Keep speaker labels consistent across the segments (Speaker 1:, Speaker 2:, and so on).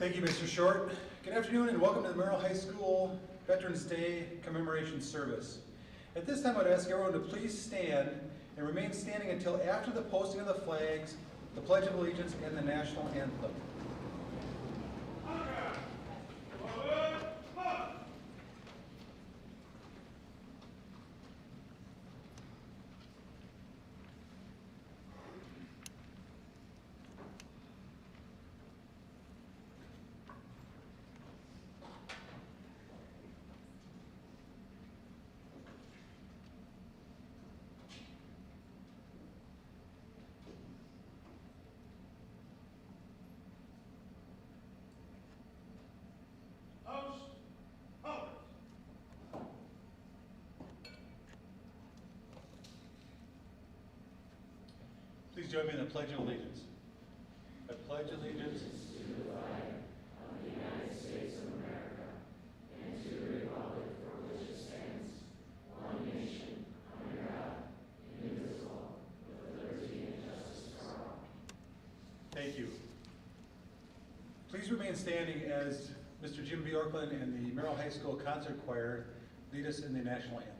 Speaker 1: Thank you, Mr. Short. Good afternoon and welcome to the Merrill High School Veterans Day Commemoration Service. At this time, I'd ask everyone to please stand and remain standing until after the posting of the flags, the Pledge of Allegiance, and the National Anthem. Please join me in the Pledge of Allegiance. I pledge allegiance
Speaker 2: to the flag of the United States of America and to the republic for which it stands, one nation, under God, indivisible, with liberty and justice for all.
Speaker 1: Thank you. Please remain standing as Mr. Jim Bjorklund and the Merrill High School Concert Choir lead us in the National Anthem.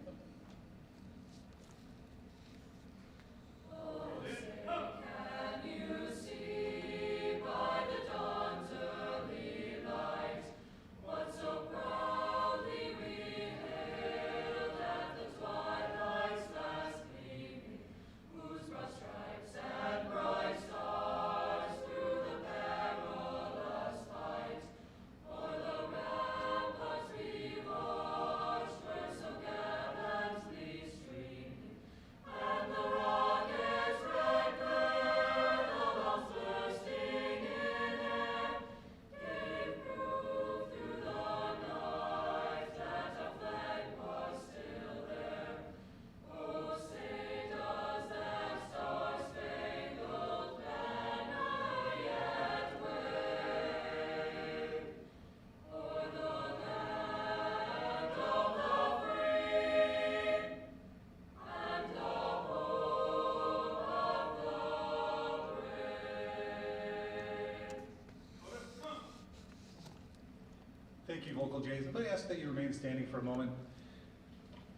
Speaker 1: Thank you, Vocal Jays. I'm going to ask that you remain standing for a moment.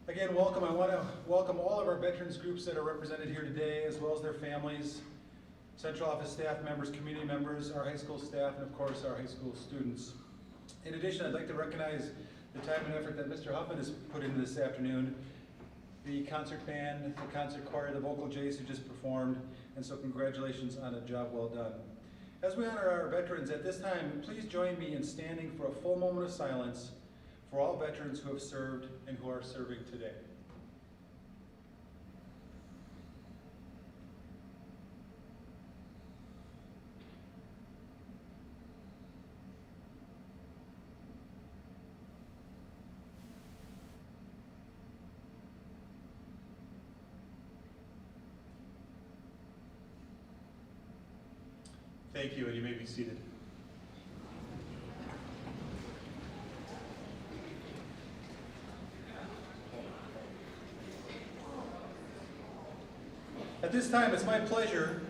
Speaker 1: Again, welcome. I want to welcome all of our veterans groups that are represented here today, as well as their families, central office staff members, community members, our high school staff, and of course our high school students. In addition, I'd like to recognize the time and effort that Mr. Huffman has put into this afternoon, the concert band, the concert choir, the vocal jays who just performed, and so congratulations on a job well done. As we honor our veterans at this time, please join me in standing for a full moment of silence for all veterans who have served and who are serving today. Thank you, and you may be seated. At this time, it's my pleasure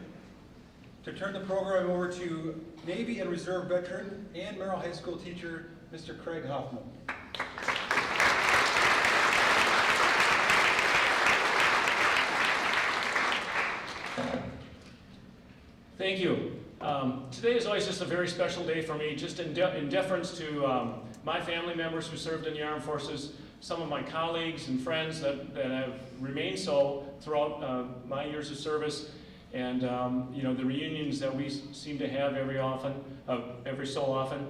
Speaker 1: to turn the program over to Navy and Reserve veteran and Merrill High School teacher, Mr. Craig Hoffman.
Speaker 3: Thank you. Today is always just a very special day for me, just in deference to my family members who served in the armed forces, some of my colleagues and friends that have remained so throughout my years of service, and you know, the reunions that we seem to have every so often.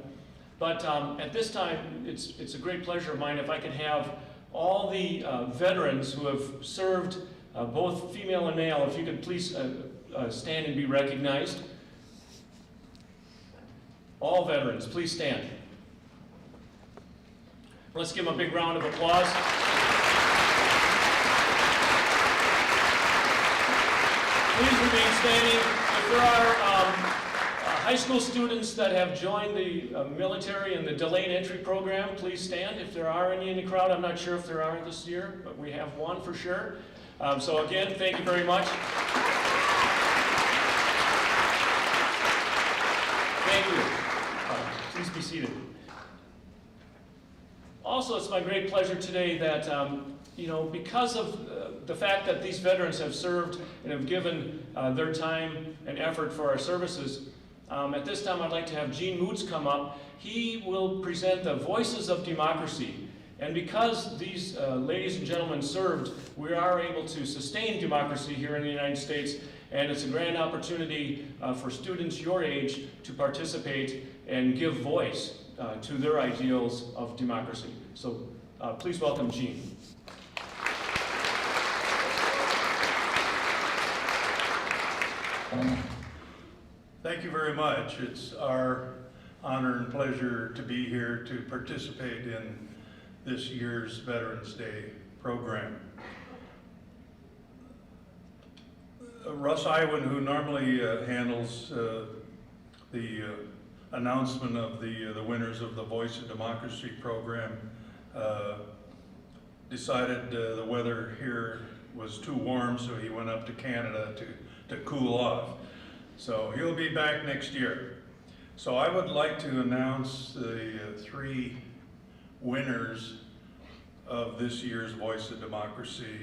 Speaker 3: But at this time, it's a great pleasure of mine if I could have all the veterans who have served, both female and male, if you could please stand and be recognized. All veterans, please stand. Let's give them a big round of applause. Please remain standing. If there are high school students that have joined the military and the delayed entry program, please stand. If there are any in the crowd, I'm not sure if there are this year, but we have one for sure. So again, thank you very much. Thank you. Please be seated. Also, it's my great pleasure today that, you know, because of the fact that these veterans have served and have given their time and effort for our services, at this time I'd like to have Gene Moots come up. He will present the Voices of Democracy. And because these ladies and gentlemen served, we are able to sustain democracy here in the United States, and it's a grand opportunity for students your age to participate and give voice to their ideals of democracy. So please welcome Gene.
Speaker 4: Thank you very much. It's our honor and pleasure to be here to participate in this year's Veterans Day program. Russ Iwan, who normally handles the announcement of the winners of the Voice of Democracy program, decided the weather here was too warm, so he went up to Canada to cool off. So he'll be back next year. So I would like to announce the three winners of this year's Voice of Democracy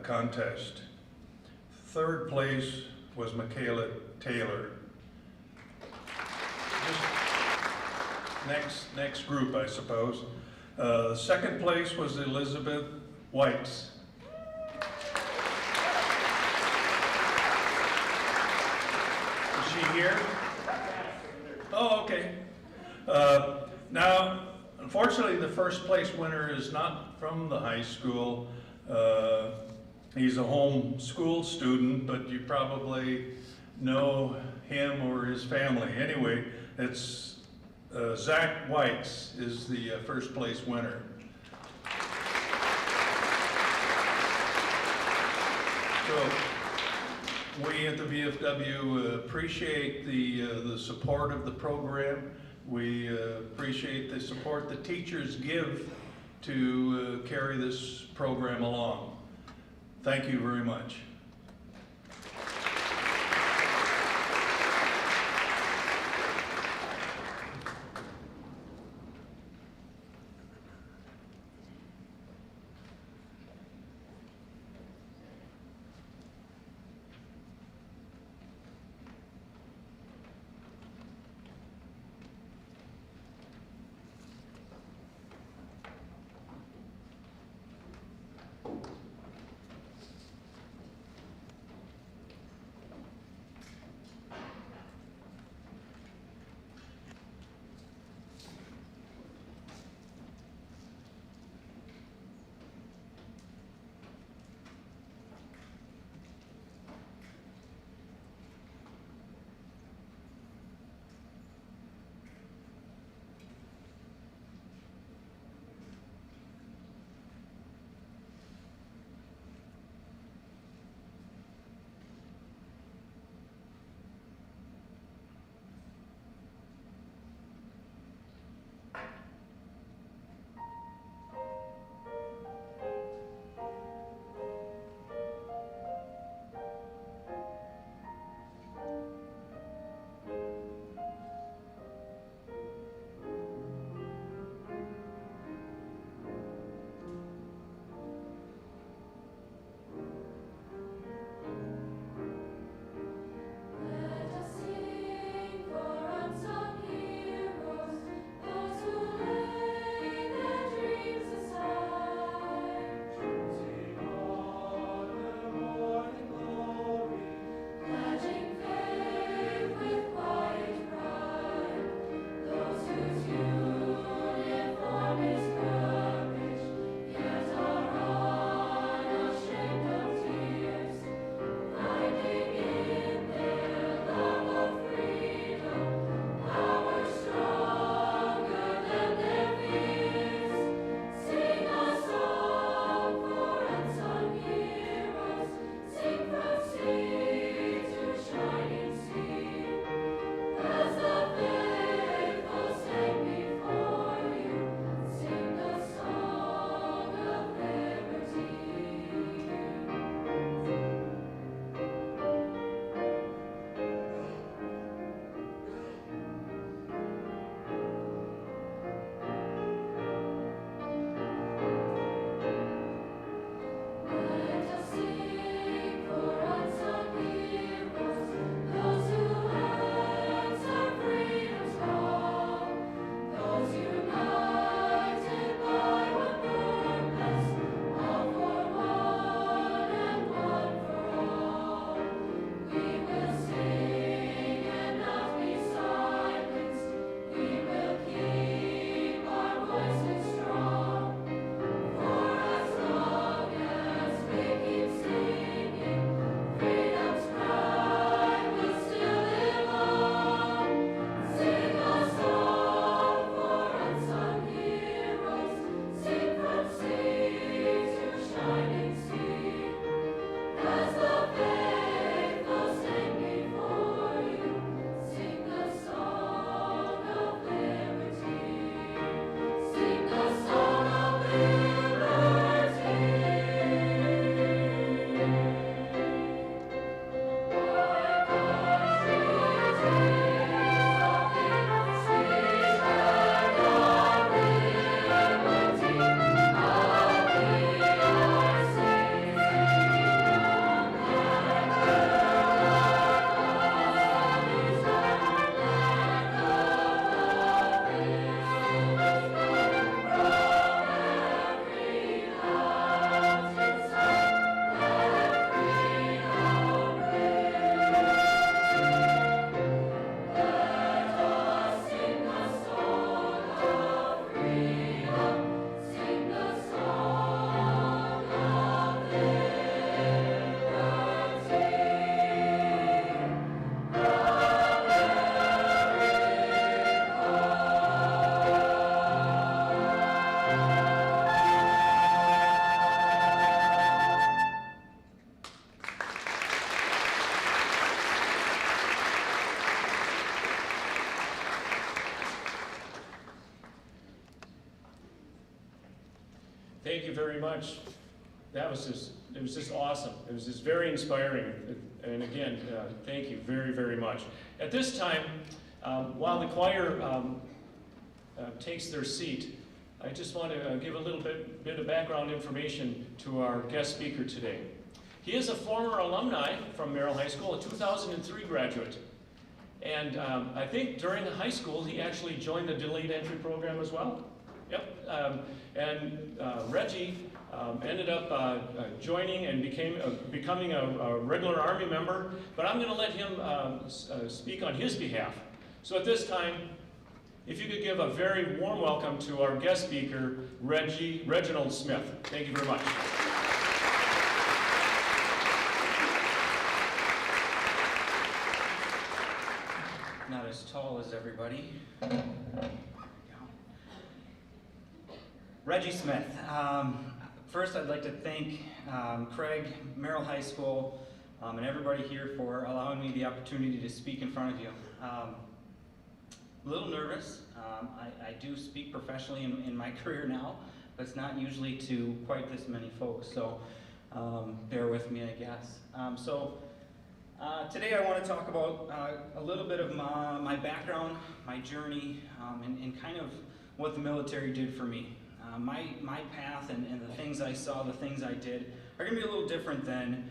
Speaker 4: contest. Third place was Michaela Taylor. Next group, I suppose. Second place was Elizabeth Whites. Is she here? Oh, okay. Now, unfortunately, the first place winner is not from the high school. He's a home school student, but you probably know him or his family. Anyway, it's Zach Whites is the first place winner. So we at the VFW appreciate the support of the program. We appreciate the support the teachers give to carry this program along. Thank you very much.
Speaker 3: Thank you very much. It was just awesome. It was just very inspiring. And again, thank you very, very much. At this time, while the choir takes their seat, I just want to give a little bit of background information to our guest speaker today. He is a former alumni from Merrill High School, a 2003 graduate. And I think during high school, he actually joined the delayed entry program as well. Yep. Reggie ended up joining and becoming a regular Army member, but I'm going to let him speak on his behalf. So at this time, if you could give a very warm welcome to our guest speaker, Reginald Smith. Thank you very much.
Speaker 5: Not as tall as everybody. Reggie Smith. First, I'd like to thank Craig, Merrill High School, and everybody here for allowing me the opportunity to speak in front of you. A little nervous. I do speak professionally in my career now, but it's not usually to quite this many folks, so bear with me, I guess. Today I want to talk about a little bit of my background, my journey, and kind of what the military did for me. My path and the things I saw, the things I did, are going to be a little different than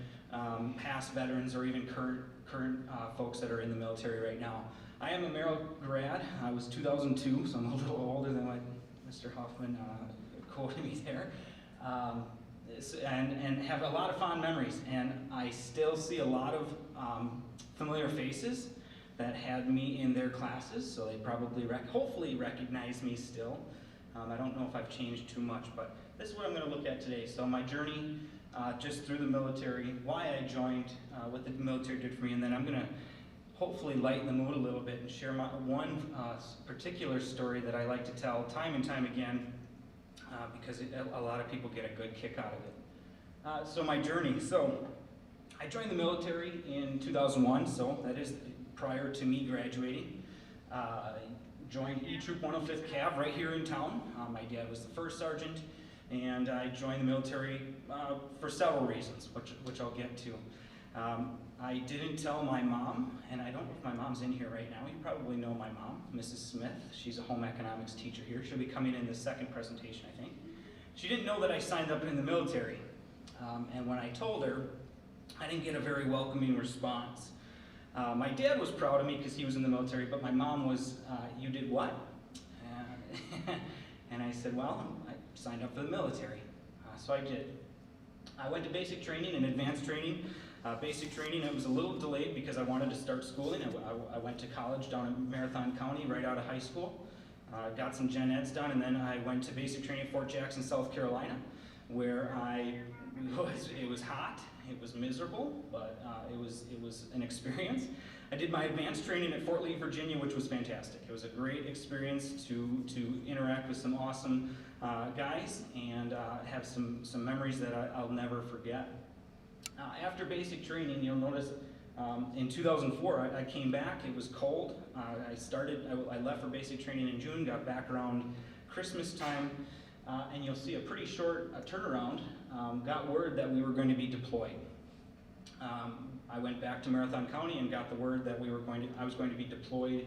Speaker 5: past veterans or even current folks that are in the military right now. I am a Merrill grad. I was 2002, so I'm a little older than what Mr. Hoffman quoted me there. And have a lot of fond memories, and I still see a lot of familiar faces that had me in their classes, so they probably hopefully recognize me still. I don't know if I've changed too much, but this is what I'm going to look at today. So my journey just through the military, why I joined, what the military did for me, and then I'm going to hopefully lighten the mood a little bit and share one particular story that I like to tell time and time again, because a lot of people get a good kick out of it. So my journey. So I joined the military in 2001, so that is prior to me graduating. Joined E Troop 105th Cav right here in town. My dad was the first sergeant, and I joined the military for several reasons, which I'll get to. I didn't tell my mom, and I don't know if my mom's in here right now. You probably know my mom, Mrs. Smith. She's a home economics teacher here. She'll be coming in the second presentation, I think. She didn't know that I signed up in the military. And when I told her, I didn't get a very welcoming response. My dad was proud of me because he was in the military, but my mom was, you did what? And I said, well, I signed up for the military. So I did. I went to basic training and advanced training. Basic training, it was a little delayed because I wanted to start schooling. I went to college down in Marathon County right out of high school. Got some gen eds done, and then I went to basic training at Fort Jackson, South Carolina, where it was hot, it was miserable, but it was an experience. I did my advanced training at Fort Lee, Virginia, which was fantastic. It was a great experience to interact with some awesome guys and have some memories that I'll never forget. After basic training, you'll notice in 2004, I came back. It was cold. I left for basic training in June, got back around Christmas time, and you'll see a pretty short turnaround. Got word that we were going to be deployed. I went back to Marathon County and got the word that I was going to be deployed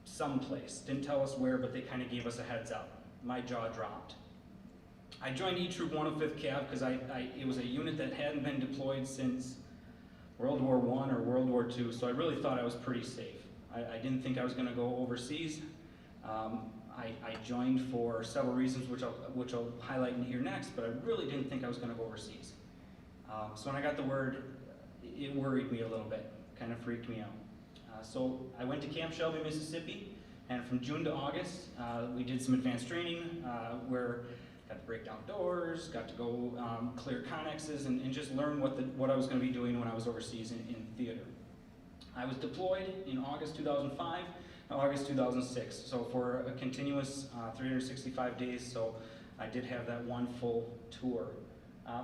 Speaker 5: someplace. Didn't tell us where, but they kind of gave us a heads up. My jaw dropped. I joined E Troop 105th Cav because it was a unit that hadn't been deployed since World War I or World War II, so I really thought I was pretty safe. I didn't think I was going to go overseas. I joined for several reasons, which I'll highlight in here next, but I really didn't think I was going to go overseas. So when I got the word, it worried me a little bit, kind of freaked me out. So I went to Camp Shelby, Mississippi, and from June to August, we did some advanced training where got to break down doors, got to go clear connexes, and just learn what I was going to be doing when I was overseas in theater. I was deployed in August 2005 and August 2006, so for a continuous 365 days, so I did have that one full tour.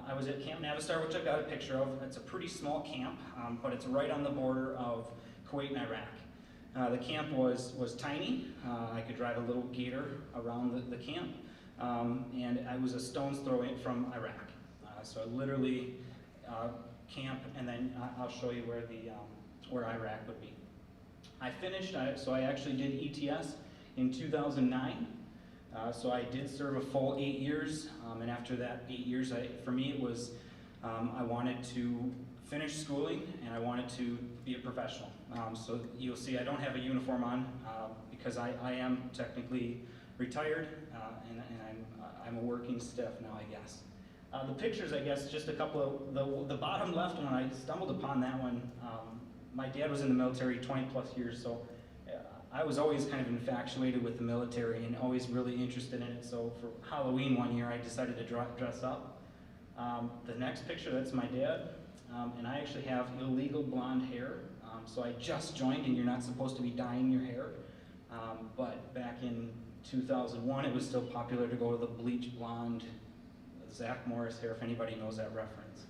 Speaker 5: I was at Camp Navistar, which I've got a picture of. It's a pretty small camp, but it's right on the border of Kuwait and Iraq. The camp was tiny. I could drive a little gator around the camp. and I was a stone's throw in from Iraq. So I literally camp, and then I'll show you where Iraq would be. I finished, so I actually did ETS in 2009. So I did serve a full 8 years, and after that 8 years, for me it was, I wanted to finish schooling and I wanted to be a professional. So you'll see I don't have a uniform on because I am technically retired, and I'm a working stiff now, I guess. The pictures, I guess, just a couple of, the bottom left one, I stumbled upon that one. My dad was in the military 20 plus years, so I was always kind of infatuated with the military and always really interested in it. So for Halloween one year, I decided to dress up. The next picture, that's my dad, and I actually have illegal blonde hair. So I just joined, and you're not supposed to be dyeing your hair. But back in 2001, it was still popular to go to the bleach blonde Zach Morris hair, if anybody knows that reference.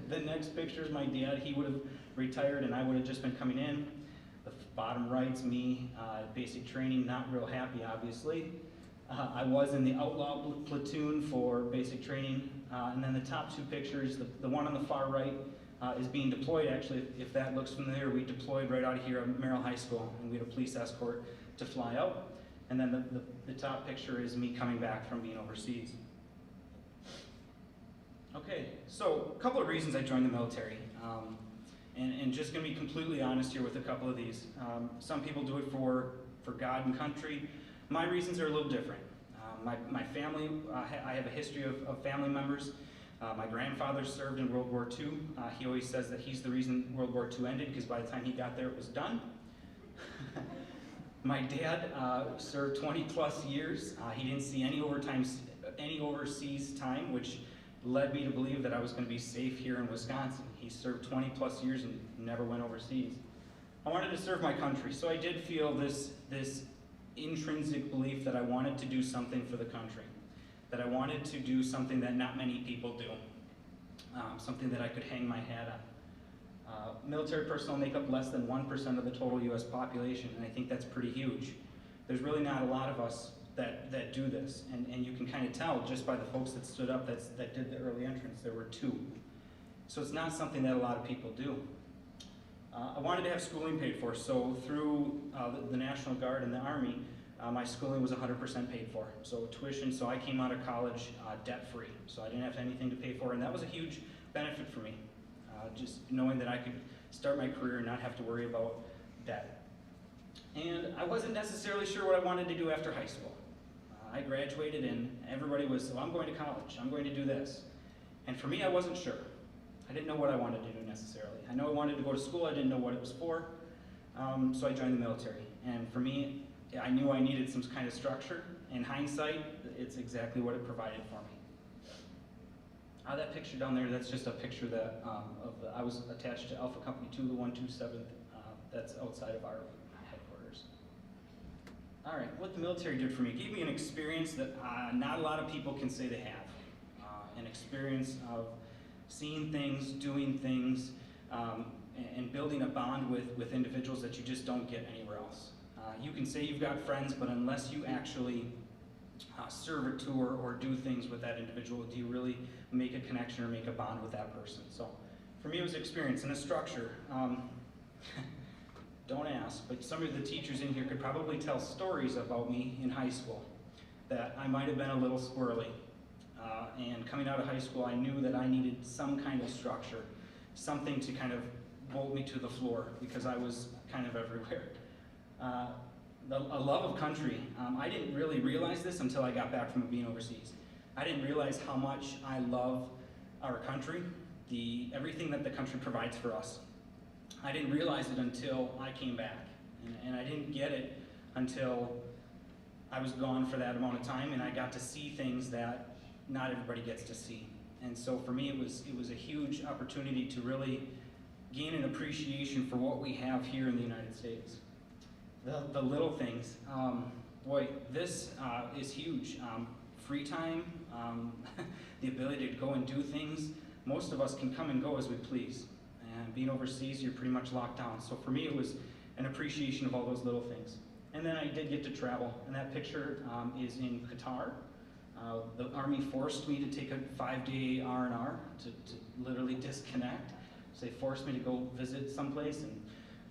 Speaker 5: The next picture is my dad. He would have retired and I would have just been coming in. The bottom right's me, basic training, not real happy obviously. I was in the outlaw platoon for basic training. And then the top two pictures, the one on the far right is being deployed. Actually, if that looks familiar, we deployed right out of here at Merrill High School, and we had a police escort to fly out. And then the top picture is me coming back from being overseas. Okay, so a couple of reasons I joined the military. And just gonna be completely honest here with a couple of these. Some people do it for God and country. My reasons are a little different. My family, I have a history of family members. My grandfather served in World War II. He always says that he's the reason World War II ended, because by the time he got there, it was done. My dad served 20 plus years. He didn't see any overseas time, which led me to believe that I was going to be safe here in Wisconsin. He served 20 plus years and never went overseas. I wanted to serve my country, so I did feel this intrinsic belief that I wanted to do something for the country, that I wanted to do something that not many people do, something that I could hang my hat on. Military personnel make up less than 1% of the total U.S. population, and I think that's pretty huge. There's really not a lot of us that do this, and you can kind of tell just by the folks that stood up that did the early entrance. There were 2. So it's not something that a lot of people do. I wanted to have schooling paid for, so through the National Guard and the Army, my schooling was 100% paid for. So tuition, so I came out of college debt-free, so I didn't have anything to pay for, and that was a huge benefit for me, just knowing that I could start my career and not have to worry about debt. And I wasn't necessarily sure what I wanted to do after high school. I graduated and everybody was, well, I'm going to college, I'm going to do this. And for me, I wasn't sure. I didn't know what I wanted to do necessarily. I know I wanted to go to school, I didn't know what it was for, so I joined the military. And for me, I knew I needed some kind of structure. In hindsight, it's exactly what it provided for me. That picture down there, that's just a picture that I was attached to Alpha Company 2, the 127th, that's outside of our headquarters. All right, what the military did for me, it gave me an experience that not a lot of people can say they have. An experience of seeing things, doing things, and building a bond with individuals that you just don't get anywhere else. You can say you've got friends, but unless you actually serve a tour or do things with that individual, do you really make a connection or make a bond with that person? So for me, it was experience and a structure. Don't ask, but some of the teachers in here could probably tell stories about me in high school that I might have been a little squirrely. And coming out of high school, I knew that I needed some kind of structure, something to kind of bolt me to the floor, because I was kind of everywhere. A love of country. I didn't really realize this until I got back from being overseas. I didn't realize how much I love our country, everything that the country provides for us. I didn't realize it until I came back, and I didn't get it until I was gone for that amount of time, and I got to see things that not everybody gets to see. And so for me, it was a huge opportunity to really gain an appreciation for what we have here in the United States. The little things, boy, this is huge. Free time, the ability to go and do things. Most of us can come and go as we please. And being overseas, you're pretty much locked down. So for me, it was an appreciation of all those little things. And then I did get to travel, and that picture is in Qatar. The Army forced me to take a 5-day R&R to literally disconnect. So they forced me to go visit someplace,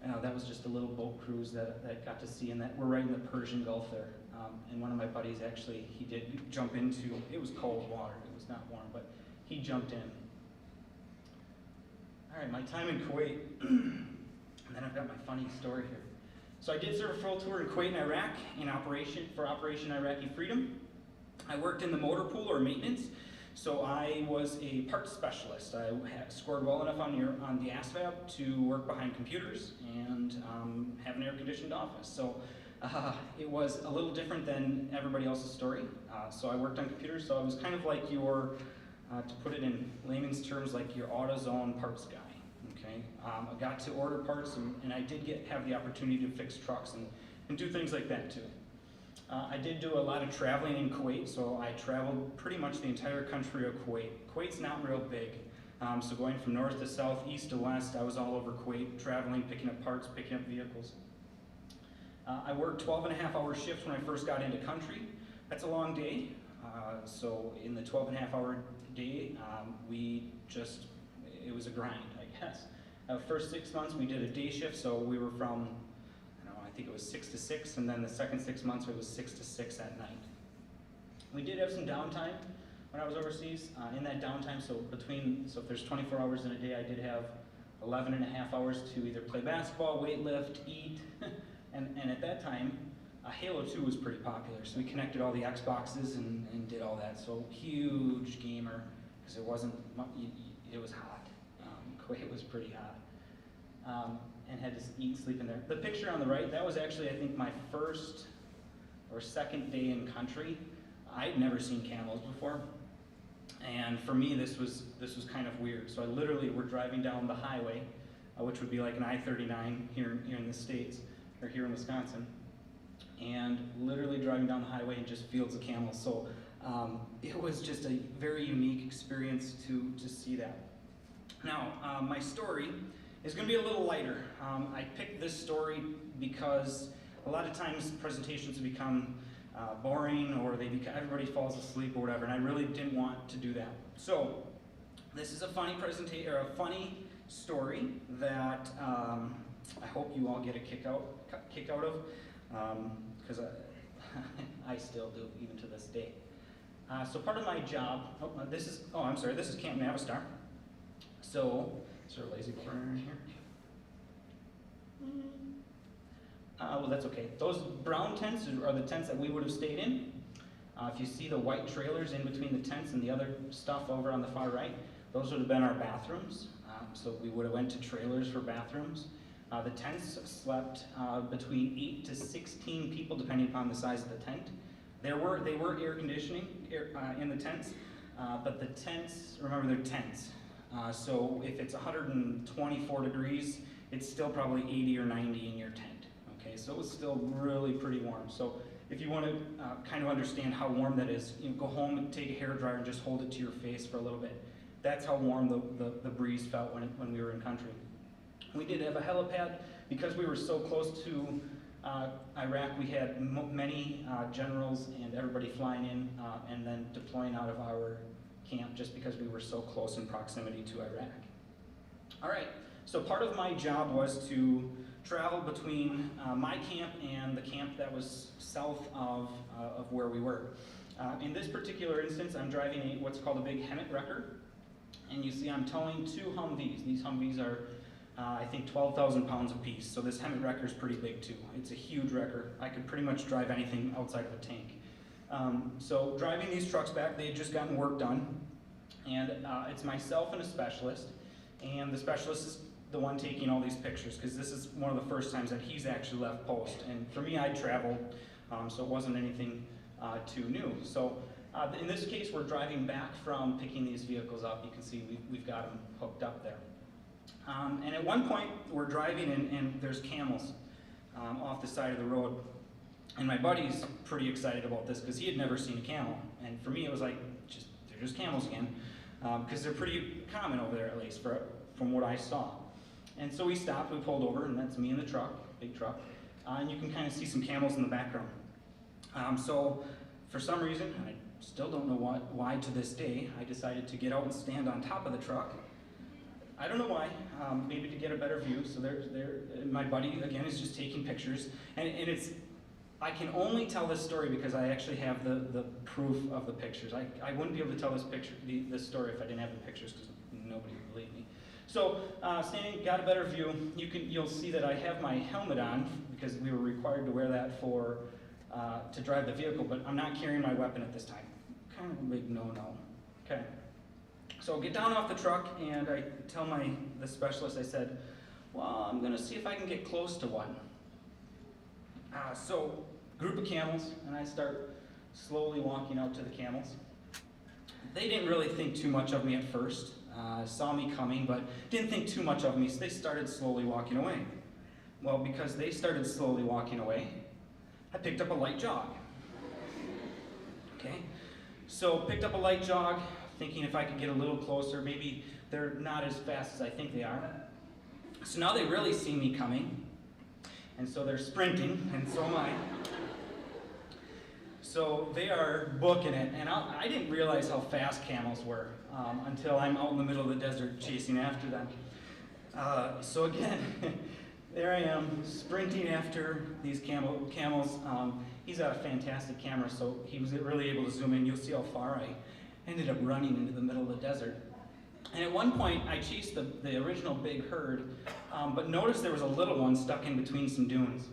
Speaker 5: and that was just a little boat cruise that I got to see, and that we're right in the Persian Gulf there. And one of my buddies actually, he did jump into, it was cold water, it was not warm, but he jumped in. All right, my time in Kuwait, and then I've got my funny story here. So I did serve a full tour in Kuwait and Iraq for Operation Iraqi Freedom. I worked in the motor pool or maintenance, so I was a parts specialist. I scored well enough on the ASVAB to work behind computers and have an air-conditioned office. So it was a little different than everybody else's story. So I worked on computers, so I was kind of like your, to put it in layman's terms, like your AutoZone parts guy. Okay, I got to order parts, and I did have the opportunity to fix trucks and do things like that too. I did do a lot of traveling in Kuwait, so I traveled pretty much the entire country of Kuwait. Kuwait's not real big, so going from north to south, east to west, I was all over Kuwait, traveling, picking up parts, picking up vehicles. I worked 12.5-hour shifts when I first got into country. That's a long day, so in the 12.5-hour day, it was a grind, I guess. First 6 months we did a day shift, so we were from, I think it was 6 to 6, and then the second 6 months it was 6 to 6 at night. We did have some downtime when I was overseas. In that downtime, so if there's 24 hours in a day, I did have 11.5 hours to either play basketball, weightlift, eat, and at that time, Halo 2 was pretty popular, so we connected all the Xboxes and did all that. So huge gamer, because it was hot. Kuwait was pretty hot. And had to eat, sleep in there. The picture on the right, that was actually, I think, my first or second day in country. I'd never seen camels before. And for me, this was kind of weird. So we're driving down the highway, which would be like an I-39 here in the States, or here in Wisconsin. And literally driving down the highway and just fields of camels. So it was just a very unique experience to see that. Now, my story is going to be a little lighter. I picked this story because a lot of times presentations become boring, or everybody falls asleep or whatever, and I really didn't want to do that. So this is a funny presentation, or a funny story that I hope you all get a kick out of, because I still do, even to this day. So part of my job, this is Camp Navistar. So, is there a lazy pointer in here? Well, that's okay. Those brown tents are the tents that we would have stayed in. If you see the white trailers in between the tents and the other stuff over on the far right, those would have been our bathrooms. So we would have went to trailers for bathrooms. The tents slept between 8 to 16 people, depending upon the size of the tent. They were air conditioning in the tents, but the tents, remember, they're tents. So if it's 124 degrees, it's still probably 80 or 90 in your tent. Okay, so it was still really pretty warm. So if you want to kind of understand how warm that is, go home and take a hairdryer and just hold it to your face for a little bit. That's how warm the breeze felt when we were in country. We did have a helipad. Because we were so close to Iraq, we had many generals and everybody flying in and then deploying out of our camp, just because we were so close in proximity to Iraq. All right, so part of my job was to travel between my camp and the camp that was south of where we were. In this particular instance, I'm driving what's called a big Hemet wrecker, and you see I'm towing 2 Humvees. These Humvees are, I think, 12,000 pounds apiece, so this Hemet wrecker is pretty big too. It's a huge wrecker. I could pretty much drive anything outside of a tank. So driving these trucks back, they had just gotten work done, and it's myself and a specialist, and the specialist is the one taking all these pictures, because this is one of the first times that he's actually left post, and for me, I'd traveled, so it wasn't anything too new. So in this case, we're driving back from picking these vehicles up. You can see we've got them hooked up there. And at one point, we're driving and there's camels off the side of the road. And my buddy's pretty excited about this because he had never seen a camel. And for me, it was like, they're just camels again, because they're pretty common over there, at least from what I saw. And so we stopped, we pulled over, and that's me in the truck, big truck. and you can kind of see some camels in the background. So for some reason, I still don't know why to this day, I decided to get out and stand on top of the truck. I don't know why, maybe to get a better view. So my buddy, again, is just taking pictures. And I can only tell this story because I actually have the proof of the pictures. I wouldn't be able to tell this story if I didn't have the pictures, because nobody would believe me. So standing, got a better view. You'll see that I have my helmet on because we were required to wear that to drive the vehicle, but I'm not carrying my weapon at this time. Kind of a big no-no. Okay. So get down off the truck, and I tell the specialist, I said, well, I'm gonna see if I can get close to one. So group of camels, and I start slowly walking out to the camels. They didn't really think too much of me at first, saw me coming, but didn't think too much of me, so they started slowly walking away. Well, because they started slowly walking away, I picked up a light jog. Okay, so picked up a light jog, thinking if I could get a little closer, maybe they're not as fast as I think they are. So now they really see me coming, and so they're sprinting, and so am I. So they are booking it, and I didn't realize how fast camels were until I'm out in the middle of the desert chasing after them. So again, there I am, sprinting after these camels. He's got a fantastic camera, so he was really able to zoom in. You'll see how far I ended up running into the middle of the desert. And at one point, I chased the original big herd, but noticed there was a little one stuck in between some dunes.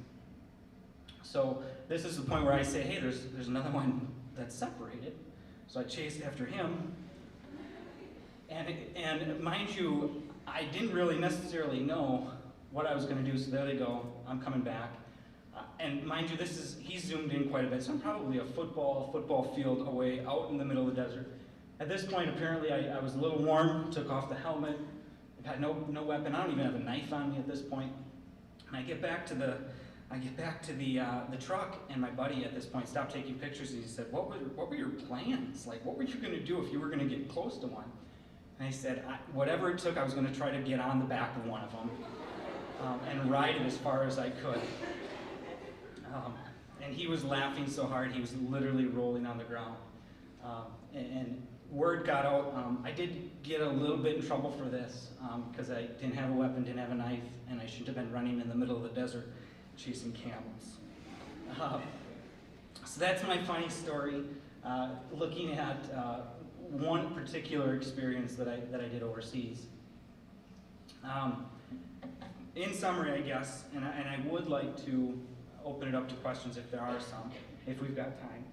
Speaker 5: So this is the point where I say, hey, there's another one that's separated. So I chased after him. And mind you, I didn't really necessarily know what I was going to do, so there they go. I'm coming back. And mind you, he's zoomed in quite a bit, so I'm probably a football field away out in the middle of the desert. At this point, apparently, I was a little warm, took off the helmet, had no weapon. I don't even have a knife on me at this point. And I get back to the truck, and my buddy at this point stopped taking pictures, and he said, what were your plans? Like, what were you going to do if you were going to get close to one? And I said, whatever it took, I was going to try to get on the back of one of them and ride it as far as I could. And he was laughing so hard, he was literally rolling on the ground. And word got out. I did get a little bit in trouble for this because I didn't have a weapon, didn't have a knife, and I shouldn't have been running in the middle of the desert chasing camels. So that's my funny story, looking at one particular experience that I did overseas. In summary, I guess, and I would like to open it up to questions if there are some, if we've got time.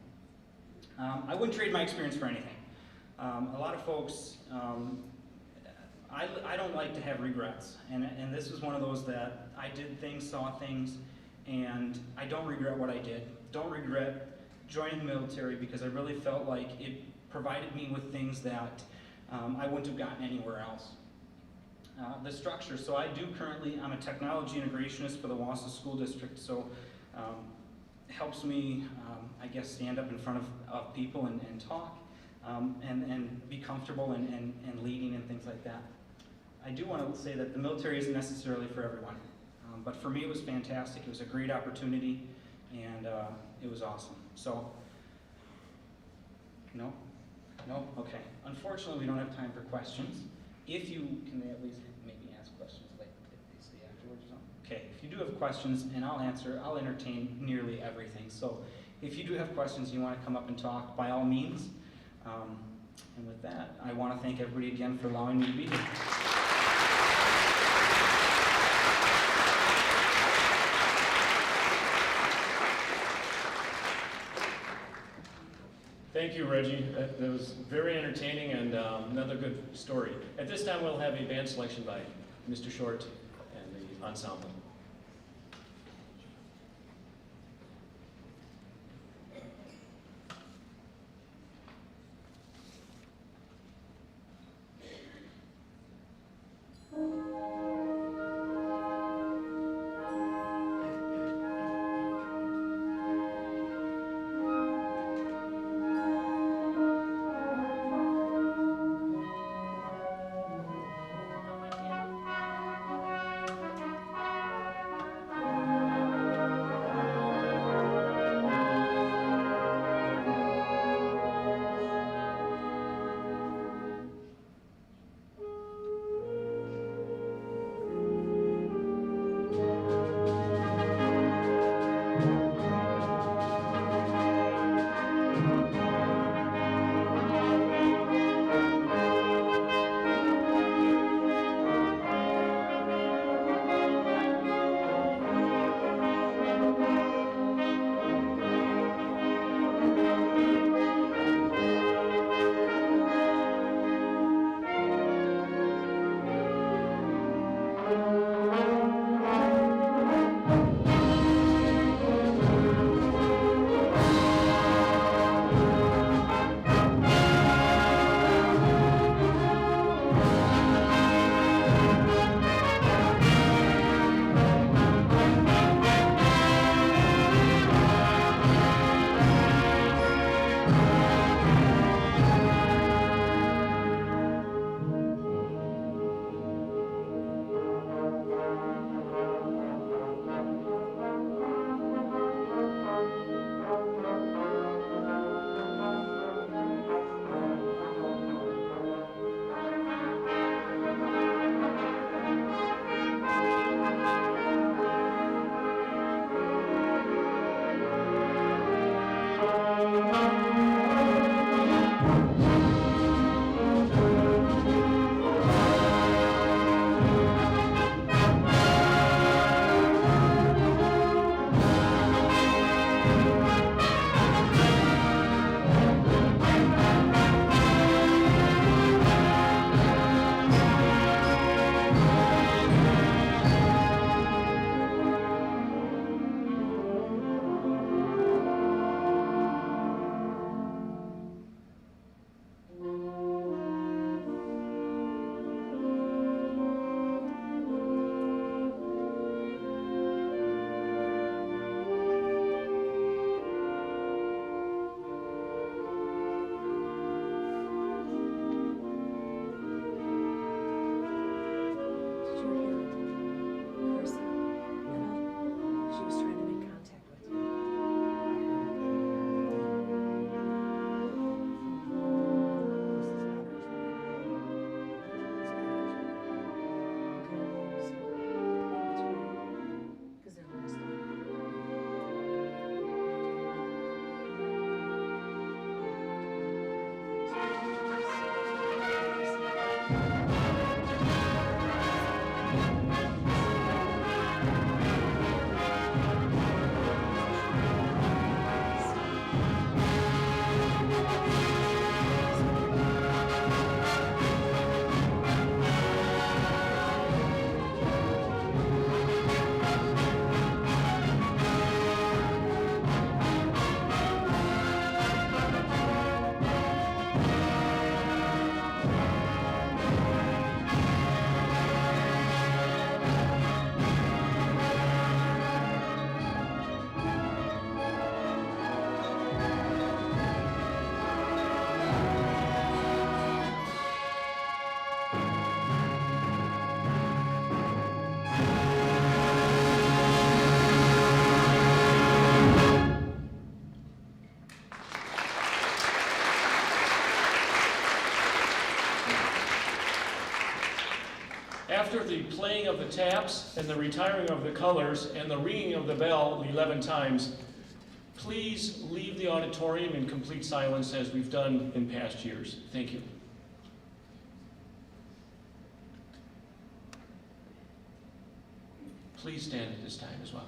Speaker 5: I wouldn't trade my experience for anything. A lot of folks, I don't like to have regrets, and this was one of those that I did things, saw things, and I don't regret what I did. Don't regret joining the military because I really felt like it provided me with things that I wouldn't have gotten anywhere else. The structure, so I'm a technology integrationist for the Wausau School District, so helps me, I guess, stand up in front of people and talk and be comfortable and leading and things like that. I do want to say that the military isn't necessarily for everyone, but for me it was fantastic. It was a great opportunity, and it was awesome. So, no? No? Okay. Unfortunately, we don't have time for questions. If you can at least maybe ask questions like they say afterwards or something. Okay, if you do have questions, and I'll entertain nearly everything. So if you do have questions and you want to come up and talk, by all means. And with that, I want to thank everybody again for allowing me to be here.
Speaker 3: Thank you, Reggie. That was very entertaining and another good story. At this time, we'll have a band selection by Mr. Short and the ensemble. playing of the taps and the retiring of the colors and the ringing of the bell 11 times, please leave the auditorium in complete silence as we've done in past years. Thank you. Please stand at this time as well.